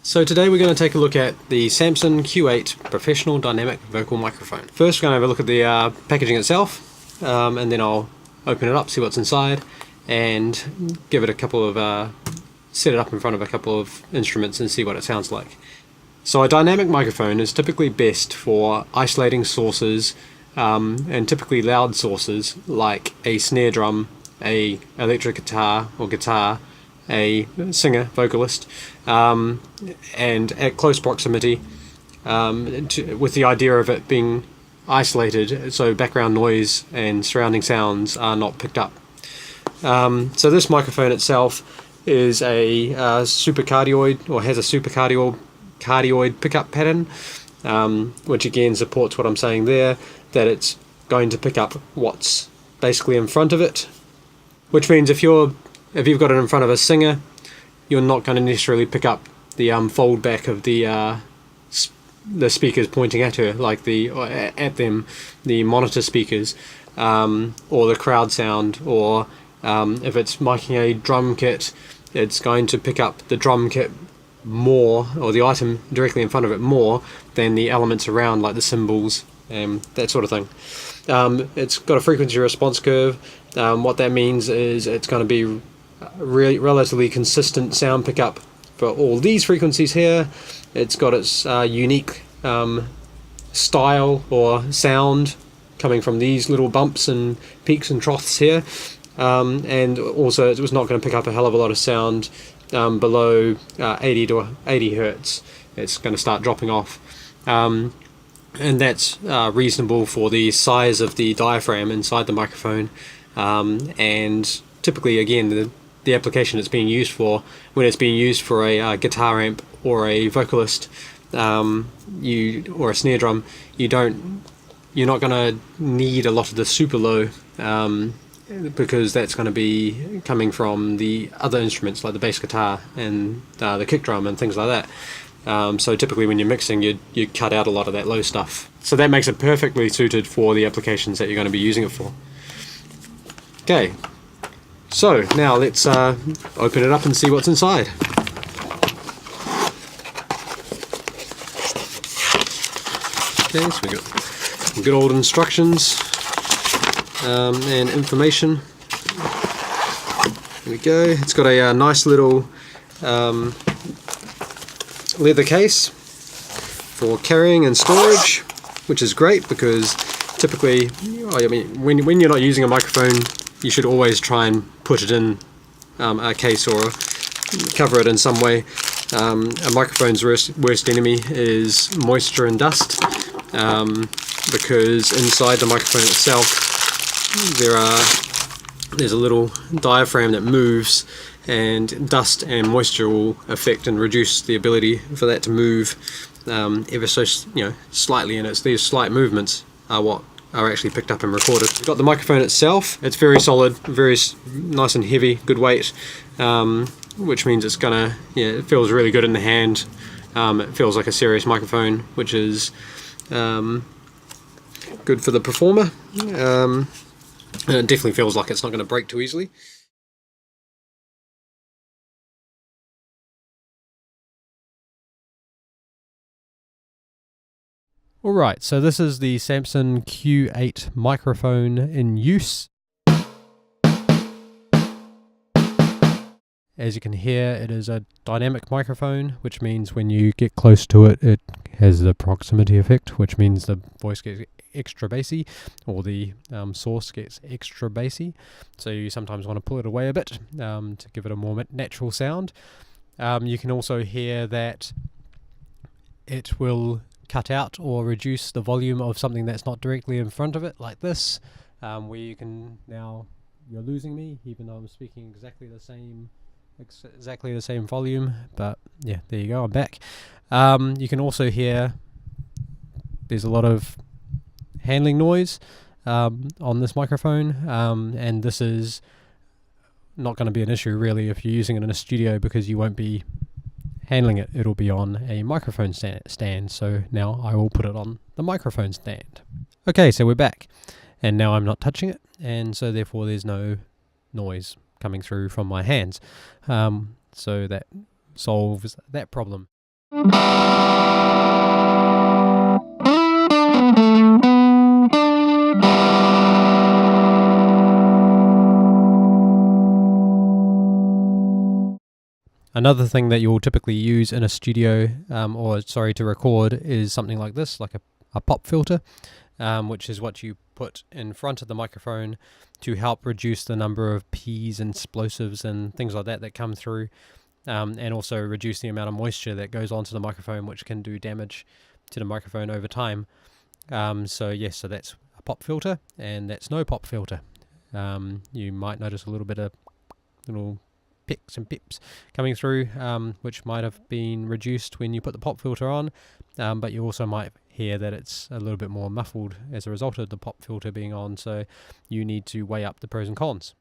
So today we're going to take a look at the Samson Q8 Professional Dynamic Vocal Microphone. First we're going to have a look at the packaging itself, and then I'll open it up, see what's inside, and give it a couple of, set it up in front of a couple of instruments and see what it sounds like. So a dynamic microphone is typically best for isolating sources, and typically loud sources like a snare drum, a electric guitar or guitar, a singer, vocalist, and at close proximity, with the idea of it being isolated so background noise and surrounding sounds are not picked up. So this microphone itself is a supercardioid, or has a supercardioid pickup pattern, which again supports what I'm saying there, that it's going to pick up what's basically in front of it, which means if you've got it in front of a singer, you're not going to necessarily pick up the fold back of the speakers pointing at her, like the monitor speakers, or the crowd sound, or if it's miking a drum kit, it's going to pick up the drum kit more, or the item directly in front of it more than the elements around, like the cymbals, that sort of thing. It's got a frequency response curve. What that means is it's going to be relatively consistent sound pickup for all these frequencies here. It's got its unique style or sound coming from these little bumps and peaks and troughs here, and also it was not going to pick up a hell of a lot of sound below 80 hertz. It's going to start dropping off, and that's reasonable for the size of the diaphragm inside the microphone, and typically again the application it's being used for, when it's being used for a guitar amp or a vocalist, or a snare drum, you're not going to need a lot of the super low, because that's going to be coming from the other instruments like the bass guitar and the kick drum and things like that. So typically when you're mixing, you cut out a lot of that low stuff. So that makes it perfectly suited for the applications that you're going to be using it for. Okay, so now let's open it up and see what's inside. Okay, so we got some good old instructions and information. There we go. It's got a nice little leather case for carrying and storage, which is great because typically, I mean, when you're not using a microphone, you should always try and put it in a case or cover it in some way. A microphone's worst enemy is moisture and dust, because inside the microphone itself there's a little diaphragm that moves, and dust and moisture will affect and reduce the ability for that to move ever so slightly, and it's these slight movements are what are actually picked up and recorded. We've got the microphone itself. It's very solid, very nice and heavy, good weight, which means it's gonna, it feels really good in the hand. It feels like a serious microphone, which is good for the performer. And it definitely feels like it's not going to break too easily. Alright, so this is the Samson Q8 microphone in use. As you can hear, it is a dynamic microphone, which means when you get close to it, it has the proximity effect, which means the voice gets extra bassy, or the source gets extra bassy. So you sometimes want to pull it away a bit to give it a more natural sound. You can also hear that it will cut out or reduce the volume of something that's not directly in front of it, like this, where you can now, you're losing me even though I'm speaking exactly the same volume, but yeah, there you go, I'm back. You can also hear there's a lot of handling noise on this microphone, and this is not going to be an issue really if you're using it in a studio, because you won't be handling it, it'll be on a microphone stand. So now I will put it on the microphone stand. Okay, so we're back, and now I'm not touching it, and so therefore there's no noise coming through from my hands. So that solves that problem. Another thing that you'll typically use in a studio, to record, is something like this, like a pop filter, which is what you put in front of the microphone to help reduce the number of P's and explosives and things like that come through, and also reduce the amount of moisture that goes onto the microphone, which can do damage to the microphone over time. So that's a pop filter, and that's no pop filter. You might notice a little bit of little picks and pips coming through, which might have been reduced when you put the pop filter on, but you also might hear that it's a little bit more muffled as a result of the pop filter being on, so you need to weigh up the pros and cons.